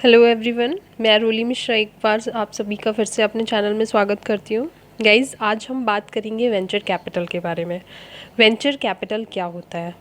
Hello everyone, मैं रोली मिश्रा एक बार आप सभी का फिर से अपने चैनल में स्वागत करती हूँ। गाइज़, आज हम बात करेंगे वेंचर कैपिटल के बारे में। वेंचर कैपिटल क्या होता है?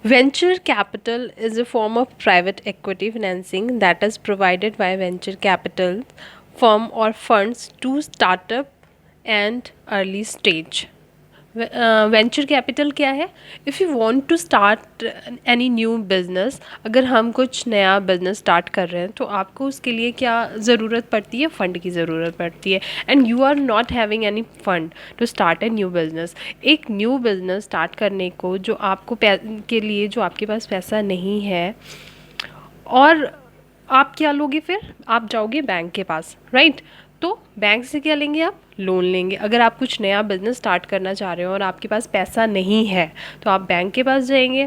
Venture capital is a form of private equity financing that is provided by venture capital firm और funds to startup and early stage. Venture capital क्या है? If you want to start any new business, अगर हम कुछ नया business start कर रहे हैं तो आपको उसके लिए क्या ज़रूरत पड़ती है? फ़ंड की ज़रूरत पड़ती है। And you are not having any fund to start a new business. एक न्यू बिजनेस स्टार्ट करने को जो आपको के लिए जो आपके पास पैसा नहीं है, और आप क्या लोगे? फिर आप जाओगे बैंक के पास, राइट? तो बैंक से क्या लेंगे? आप लोन लेंगे। अगर आप कुछ नया बिजनेस स्टार्ट करना चाह रहे हो और आपके पास पैसा नहीं है तो आप बैंक के पास जाएंगे।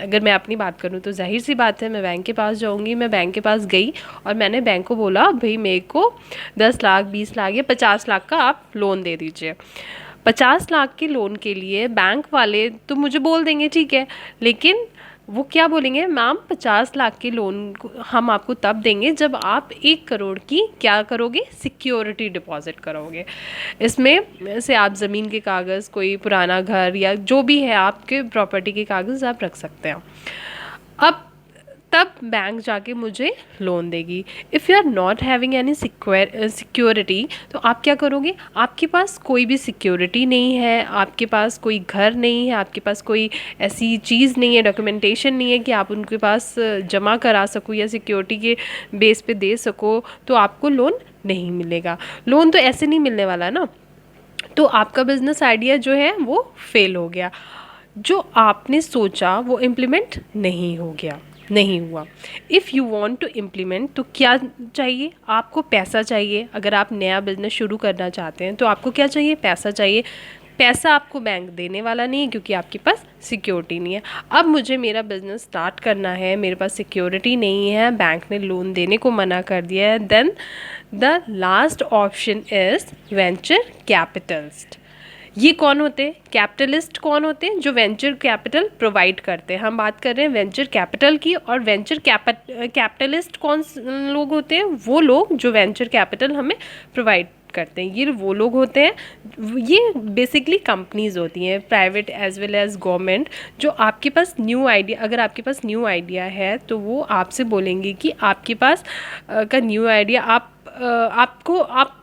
अगर मैं अपनी बात करूं तो जाहिर सी बात है, मैं बैंक के पास जाऊंगी। मैं बैंक के पास गई और मैंने बैंक को बोला, भाई मेरे को 10 लाख, 20 लाख या 50 लाख का आप लोन दे दीजिए। 50 लाख के लोन के लिए बैंक वाले तो मुझे बोल देंगे ठीक है, लेकिन वो क्या बोलेंगे? मैम, 50 लाख के लोन हम आपको तब देंगे जब आप 1 करोड़ की क्या करोगे? सिक्योरिटी डिपॉजिट करोगे। इसमें से आप ज़मीन के कागज़, कोई पुराना घर या जो भी है आपके प्रॉपर्टी के कागज़ आप रख सकते हैं। अब तब बैंक जाके मुझे लोन देगी। If you are not having any security, तो आप क्या करोगे? आपके पास कोई भी सिक्योरिटी नहीं है, आपके पास कोई घर नहीं है, आपके पास कोई ऐसी चीज़ नहीं है, डॉक्यूमेंटेशन नहीं है कि आप उनके पास जमा करा सको या सिक्योरिटी के बेस पे दे सको, तो आपको लोन नहीं मिलेगा। लोन तो ऐसे नहीं मिलने वाला ना। तो आपका बिजनेस आइडिया जो है वो फेल हो गया। जो आपने सोचा वो इम्प्लीमेंट नहीं हो गया, नहीं हुआ। If you want to implement, तो क्या चाहिए? आपको पैसा चाहिए। अगर आप नया बिजनेस शुरू करना चाहते हैं तो आपको क्या चाहिए? पैसा चाहिए। पैसा आपको बैंक देने वाला नहीं है क्योंकि आपके पास सिक्योरिटी नहीं है। अब मुझे मेरा बिजनेस स्टार्ट करना है, मेरे पास सिक्योरिटी नहीं है, बैंक ने लोन देने को मना कर दिया है। Then the last option is venture capitalist. ये कौन होते हैं? कैपिटलिस्ट कौन होते हैं? जो वेंचर कैपिटल प्रोवाइड करते हैं। हम बात कर रहे हैं वेंचर कैपिटल की। और वेंचर कैपिटलिस्ट कौन लोग होते हैं? वो लोग जो वेंचर कैपिटल हमें प्रोवाइड करते हैं। ये वो लोग होते हैं, ये बेसिकली कंपनीज होती हैं, private as well as government, जो आपके पास न्यू आइडिया, अगर आपके पास न्यू आइडिया है तो वो आपसे बोलेंगे कि आपके पास का न्यू आइडिया आप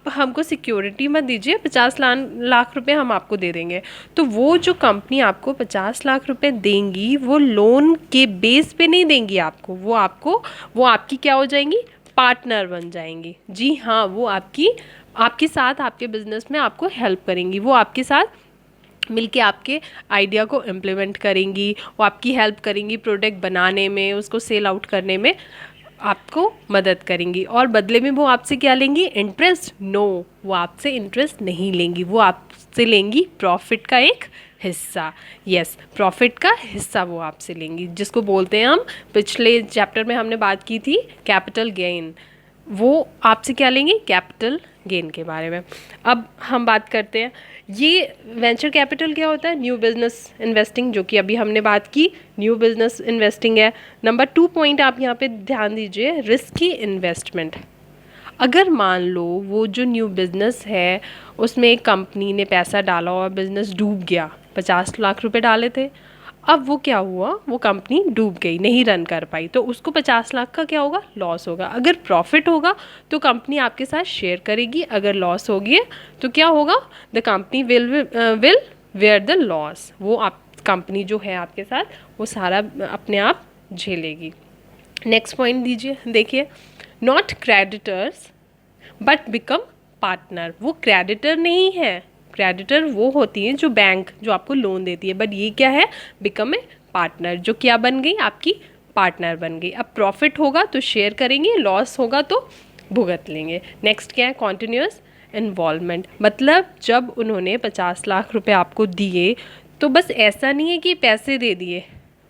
हमको सिक्योरिटी मत दीजिए, 50 लाख रुपए हम आपको दे देंगे। तो वो जो कंपनी आपको 50 लाख रुपए देंगी वो लोन के बेस पे नहीं देंगी आपको, वो आपकी क्या हो जाएंगी? पार्टनर बन जाएंगी। जी हाँ, वो आपके साथ आपके बिजनेस में आपको हेल्प करेंगी। वो आपके साथ मिलके आपके आइडिया को इम्प्लीमेंट करेंगी, वो आपकी हेल्प करेंगी प्रोडक्ट बनाने में, उसको सेल आउट करने में आपको मदद करेंगी। और बदले में वो आपसे क्या लेंगी? इंटरेस्ट? नो, वो आपसे इंटरेस्ट नहीं लेंगी, वो आपसे लेंगी प्रॉफिट का एक हिस्सा। यस, प्रॉफिट का हिस्सा वो आपसे लेंगी, जिसको बोलते हैं हम, पिछले चैप्टर में हमने बात की थी कैपिटल गेन। वो आपसे क्या लेंगे? कैपिटल गेन के बारे में। अब हम बात करते हैं ये वेंचर कैपिटल क्या होता है। न्यू बिजनेस इन्वेस्टिंग, जो कि अभी हमने बात की, न्यू बिजनेस इन्वेस्टिंग है। नंबर 2 पॉइंट आप यहाँ पे ध्यान दीजिए, रिस्की इन्वेस्टमेंट। अगर मान लो वो जो न्यू बिजनेस है उसमें एक कंपनी ने पैसा डाला और बिजनेस डूब गया, 50 लाख रुपए डाले थे, अब वो क्या हुआ? वो कंपनी डूब गई, नहीं रन कर पाई, तो उसको 50 लाख का क्या होगा? लॉस होगा। अगर प्रॉफिट होगा तो कंपनी आपके साथ शेयर करेगी, अगर लॉस होगी तो क्या होगा? The company will where the loss. वो आप कंपनी जो है आपके साथ वो सारा अपने आप झेलेगी। नेक्स्ट पॉइंट दीजिए, देखिए, not creditors but become partner. वो क्रेडिटर नहीं है, क्रेडिटर वो होती है जो बैंक जो आपको लोन देती है, बट ये क्या है? बिकम ए पार्टनर, जो क्या बन गई? आपकी पार्टनर बन गई। अब प्रॉफिट होगा तो शेयर करेंगे, लॉस होगा तो भुगत लेंगे। नेक्स्ट क्या है? Continuous involvement. मतलब जब उन्होंने 50 लाख रुपए आपको दिए तो बस ऐसा नहीं है कि पैसे दे दिए,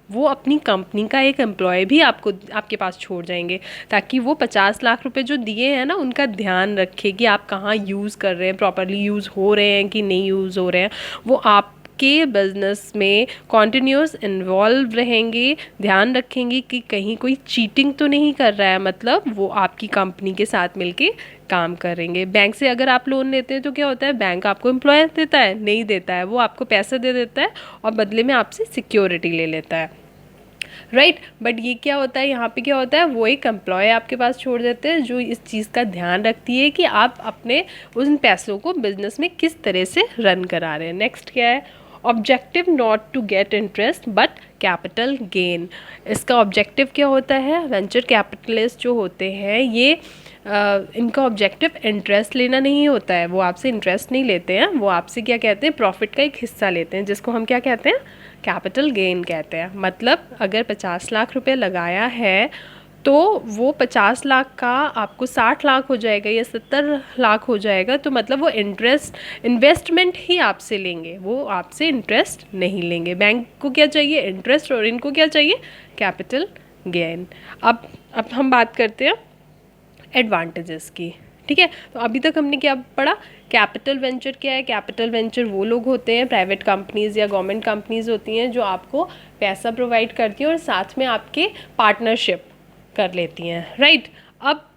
वो अपनी कंपनी का एक एम्प्लॉय भी आपके पास छोड़ जाएंगे, ताकि वो 50 लाख रुपए जो दिए हैं ना उनका ध्यान रखे कि आप कहाँ यूज़ कर रहे हैं, प्रॉपरली यूज़ हो रहे हैं कि नहीं यूज़ हो रहे हैं। वो आपके बिजनेस में कॉन्टिन्यूस इन्वॉल्व रहेंगे, ध्यान रखेंगे कि कहीं कोई चीटिंग तो नहीं कर रहा है, मतलब वो आपकी कंपनी के साथ मिलके काम करेंगे। बैंक से अगर आप लोन लेते हैं तो क्या होता है, बैंक आपको एम्प्लॉय देता है? नहीं देता है, वो आपको पैसे दे देता है और बदले में आपसे सिक्योरिटी ले लेता है, राइट। बट ये क्या होता है, यहाँ पे क्या होता है, वो एक एम्प्लॉय आपके पास छोड़ देते हैं जो इस चीज़ का ध्यान रखती है कि आप अपने उन पैसों को बिजनेस में किस तरह से रन करा रहे हैं। नेक्स्ट क्या है, objective not to get interest but capital gain. इसका ऑब्जेक्टिव क्या होता है, वेंचर कैपिटलिस्ट जो होते हैं ये इनका ऑब्जेक्टिव इंटरेस्ट लेना नहीं होता है, वो आपसे इंटरेस्ट नहीं लेते हैं, वो आपसे क्या कहते हैं, प्रॉफिट का एक हिस्सा लेते हैं, जिसको हम क्या कहते हैं, कैपिटल गेन कहते हैं। मतलब अगर 50 लाख रुपए लगाया है तो वो 50 लाख का आपको 60 लाख हो जाएगा या 70 लाख हो जाएगा, तो मतलब वो इन्वेस्टमेंट ही आपसे लेंगे, वो आपसे इंटरेस्ट नहीं लेंगे। बैंक को क्या चाहिए, इंटरेस्ट, और इनको क्या चाहिए, कैपिटल गेन। अब हम बात करते हैं एडवांटेजेस की, ठीक है। तो अभी तक हमने क्या पढ़ा, कैपिटल वेंचर क्या है। कैपिटल वेंचर वो लोग होते हैं, प्राइवेट कंपनीज या गवर्नमेंट कंपनीज होती हैं जो आपको पैसा प्रोवाइड करती हैं और साथ में आपके पार्टनरशिप कर लेती हैं, राइट। अब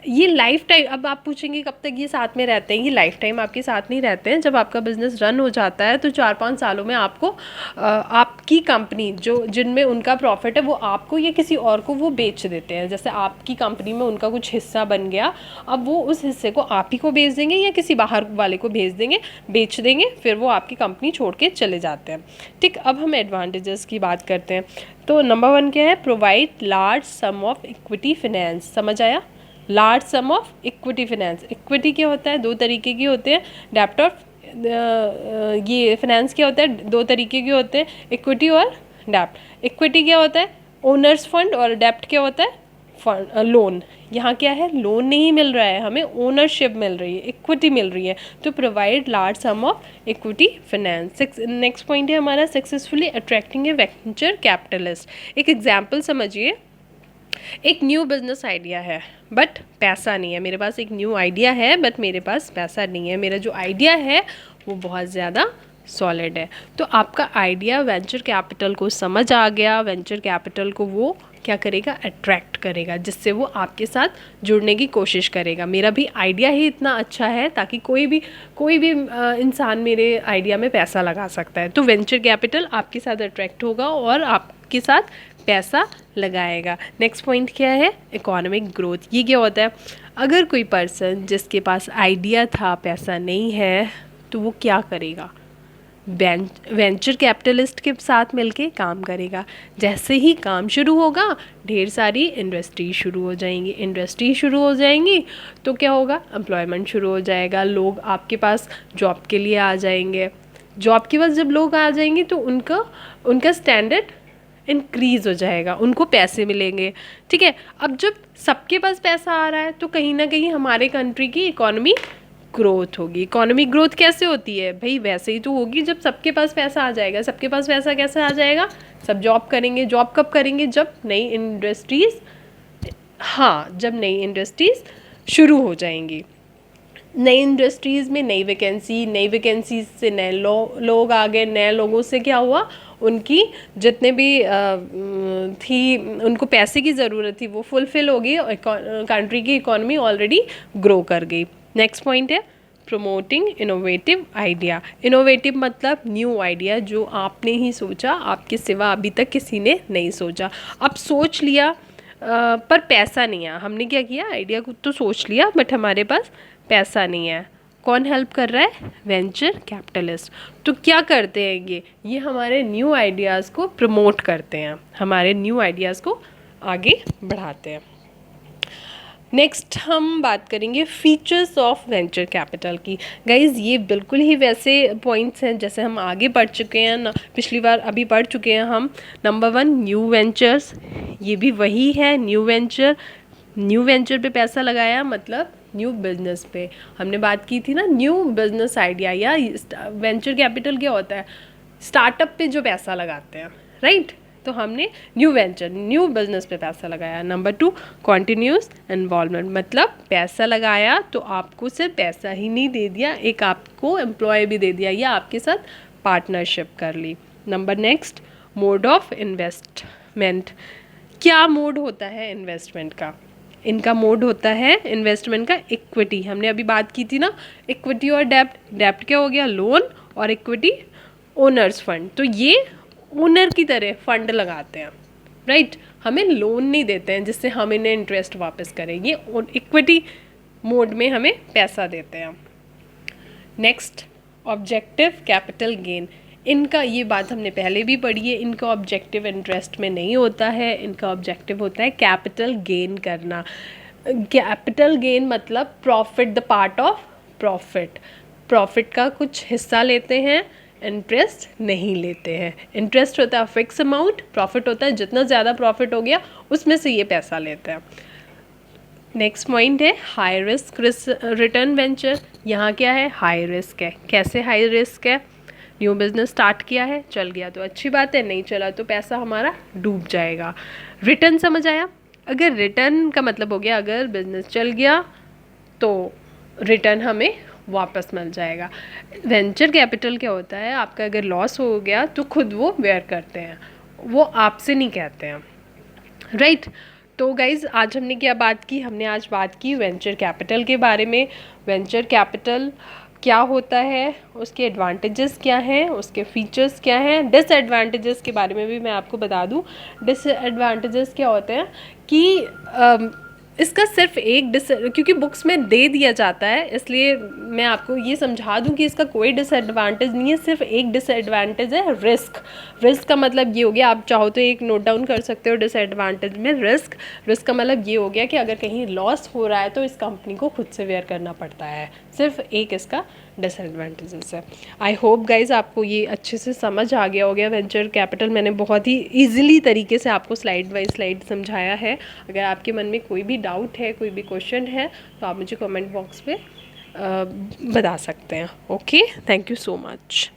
ये लाइफ टाइम, अब आप पूछेंगे कब तक ये साथ में रहते हैं, ये लाइफ टाइम आपके साथ नहीं रहते हैं। जब आपका बिजनेस रन हो जाता है तो 4-5 सालों में आपको आपकी कंपनी जो जिनमें उनका प्रॉफिट है वो आपको या किसी और को वो बेच देते हैं। जैसे आपकी कंपनी में उनका कुछ हिस्सा बन गया, अब वो उस हिस्से को आप ही को बेच देंगे या किसी बाहर वाले को बेच देंगे, फिर वो आपकी कंपनी छोड़ के चले जाते हैं, ठीक। अब हम एडवांटेजेस की बात करते हैं। तो नंबर 1 क्या है, provide large some of equity finance. समझ आया, large some of equity finance. Equity क्या होता है, 2 तरीके की होते हैं, डेब्ट और ये फाइनेंस क्या होता है, 2 तरीके के होते हैं, इक्विटी और डेब्ट। इक्विटी क्या होता है, ओनर्स फंड, और डेब्ट क्या होता है, फंड लोन। यहाँ क्या है, लोन नहीं मिल रहा है, हमें ओनरशिप मिल रही है, इक्विटी मिल रही है, तो provide large some of equity finance. Next point है हमारा, सक्सेसफुली अट्रैक्टिंग ए वेंचर कैपिटलिस्ट। एक एग्जाम्पल समझिए, एक न्यू बिजनेस आइडिया है बट पैसा नहीं है मेरे पास। एक न्यू आइडिया है बट मेरे पास पैसा नहीं है। मेरा जो आइडिया है वो बहुत ज़्यादा सॉलिड है। तो आपका आइडिया वेंचर कैपिटल को समझ आ गया, वेंचर कैपिटल को वो क्या करेगा, अट्रैक्ट करेगा, जिससे वो आपके साथ जुड़ने की कोशिश करेगा। मेरा भी आइडिया ही इतना अच्छा है ताकि कोई भी इंसान मेरे आइडिया में पैसा लगा सकता है। तो वेंचर कैपिटल आपके साथ अट्रैक्ट होगा और आपके साथ पैसा लगाएगा। नेक्स्ट पॉइंट क्या है, इकोनॉमिक ग्रोथ। ये क्या होता है, अगर कोई पर्सन जिसके पास आइडिया था पैसा नहीं है तो वो क्या करेगा, वेंचर कैपिटलिस्ट के साथ मिलके काम करेगा। जैसे ही काम शुरू होगा ढेर सारी इंडस्ट्री शुरू हो जाएंगी, इंडस्ट्री शुरू हो जाएंगी तो क्या होगा, एम्प्लॉयमेंट शुरू हो जाएगा, लोग आपके पास जॉब के लिए आ जाएंगे। जॉब के पास जब लोग आ जाएंगे तो उनका स्टैंडर्ड इंक्रीज़ हो जाएगा, उनको पैसे मिलेंगे, ठीक है। अब जब सबके पास पैसा आ रहा है तो कहीं ना कहीं हमारे कंट्री की इकोनॉमी ग्रोथ होगी। इकोनॉमिक ग्रोथ कैसे होती है भाई, वैसे ही तो होगी जब सबके पास पैसा आ जाएगा। सबके पास पैसा कैसे आ जाएगा, सब जॉब करेंगे। जॉब कब करेंगे, जब नई इंडस्ट्रीज़ शुरू हो जाएंगी। नई इंडस्ट्रीज़ में नई वैकेंसी से नए लोग आ गए। नए लोगों से क्या हुआ, उनकी जितने भी थी उनको पैसे की ज़रूरत थी वो फुलफ़िल हो गई और कंट्री की इकोनॉमी ऑलरेडी ग्रो कर गई। नेक्स्ट पॉइंट है प्रमोटिंग इनोवेटिव आइडिया। इनोवेटिव मतलब न्यू आइडिया जो आपने ही सोचा, आपके सिवा अभी तक किसी ने नहीं सोचा। अब सोच लिया पर पैसा नहीं है, हमने क्या किया, आइडिया को तो सोच लिया बट हमारे पास पैसा नहीं है। कौन हेल्प कर रहा है, वेंचर कैपिटलिस्ट। तो क्या करते हैं ये हमारे न्यू आइडियाज़ को प्रमोट करते हैं, हमारे न्यू आइडियाज़ को आगे बढ़ाते हैं। नेक्स्ट हम बात करेंगे फीचर्स ऑफ वेंचर कैपिटल की। गाइज़ ये बिल्कुल ही वैसे पॉइंट्स हैं जैसे हम आगे पढ़ चुके हैं ना, पिछली बार अभी पढ़ चुके हैं हम। नंबर 1 न्यू वेंचर्स, ये भी वही है। न्यू वेंचर पे पैसा लगाया मतलब न्यू बिजनेस पे। हमने बात की थी ना न्यू बिजनेस आइडिया, या वेंचर कैपिटल क्या होता है, स्टार्टअप पे जो पैसा लगाते हैं, राइट। तो हमने न्यू बिजनेस पे पैसा लगाया। नंबर 2 कॉन्टिन्यूस इन्वॉल्वमेंट, मतलब पैसा लगाया तो आपको सिर्फ पैसा ही नहीं दे दिया, एक आपको एम्प्लॉय भी दे दिया या आपके साथ पार्टनरशिप कर ली। Number next, mode of investment. क्या मोड होता है इन्वेस्टमेंट का? इनका मोड होता है इन्वेस्टमेंट का इक्विटी। हमने अभी बात की थी ना, इक्विटी और डेब्ट। डेब्ट क्या हो गया? लोन, और इक्विटी ओनर्स फंड। तो ये ओनर की तरह फंड लगाते हैं, राइट। हमें लोन नहीं देते हैं जिससे हम इन्हें इंटरेस्ट वापस करें, ये इक्विटी मोड में हमें पैसा देते हैं। Next, objective capital gain. इनका, ये बात हमने पहले भी पढ़ी है, इनका ऑब्जेक्टिव इंटरेस्ट में नहीं होता है, इनका ऑब्जेक्टिव होता है कैपिटल गेन करना। कैपिटल गेन मतलब profit, the part of profit. Profit का कुछ हिस्सा लेते हैं, इंटरेस्ट नहीं लेते हैं। इंटरेस्ट होता है फिक्स अमाउंट, प्रॉफिट होता है जितना ज़्यादा प्रॉफिट हो गया उसमें से ये पैसा लेते हैं। नेक्स्ट पॉइंट है हाई रिस्क रिटर्न वेंचर। यहाँ क्या है? हाई रिस्क है। कैसे हाई रिस्क है? न्यू बिजनेस स्टार्ट किया है, चल गया तो अच्छी बात है, नहीं चला तो पैसा हमारा डूब जाएगा। रिटर्न समझ आया? अगर रिटर्न का मतलब हो गया अगर बिजनेस चल गया तो रिटर्न हमें वापस मिल जाएगा। वेंचर कैपिटल क्या होता है? आपका अगर लॉस हो गया तो खुद वो बेयर करते हैं, वो आपसे नहीं कहते हैं, राइट। तो गाइज़ आज हमने क्या बात की? हमने आज बात की वेंचर कैपिटल के बारे में। वेंचर कैपिटल क्या होता है, उसके एडवांटेजेस क्या हैं, उसके फीचर्स क्या हैं, डिसएडवांटेजेस के बारे में भी मैं आपको बता दूं। डिसएडवांटेजेस क्या होते हैं कि इसका सिर्फ एक क्योंकि बुक्स में दे दिया जाता है, इसलिए मैं आपको ये समझा दूं कि इसका कोई डिसएडवांटेज नहीं है, सिर्फ एक डिसएडवांटेज है रिस्क। रिस्क का मतलब ये हो गया, आप चाहो तो एक नोट डाउन कर सकते हो डिसएडवांटेज में रिस्क। रिस्क का मतलब ये हो गया कि अगर कहीं लॉस हो रहा है तो इस कंपनी को खुद से बेयर करना पड़ता है, सिर्फ एक इसका डिसएडवांटेजेस है। आई होप गाइज आपको ये अच्छे से समझ आ गया हो गया वेंचर कैपिटल। मैंने बहुत ही ईजिली तरीके से आपको स्लाइड बाय स्लाइड समझाया है। अगर आपके मन में कोई भी डाउट है, कोई भी क्वेश्चन है तो आप मुझे कमेंट बॉक्स पे बता सकते हैं। Okay, thank you so much.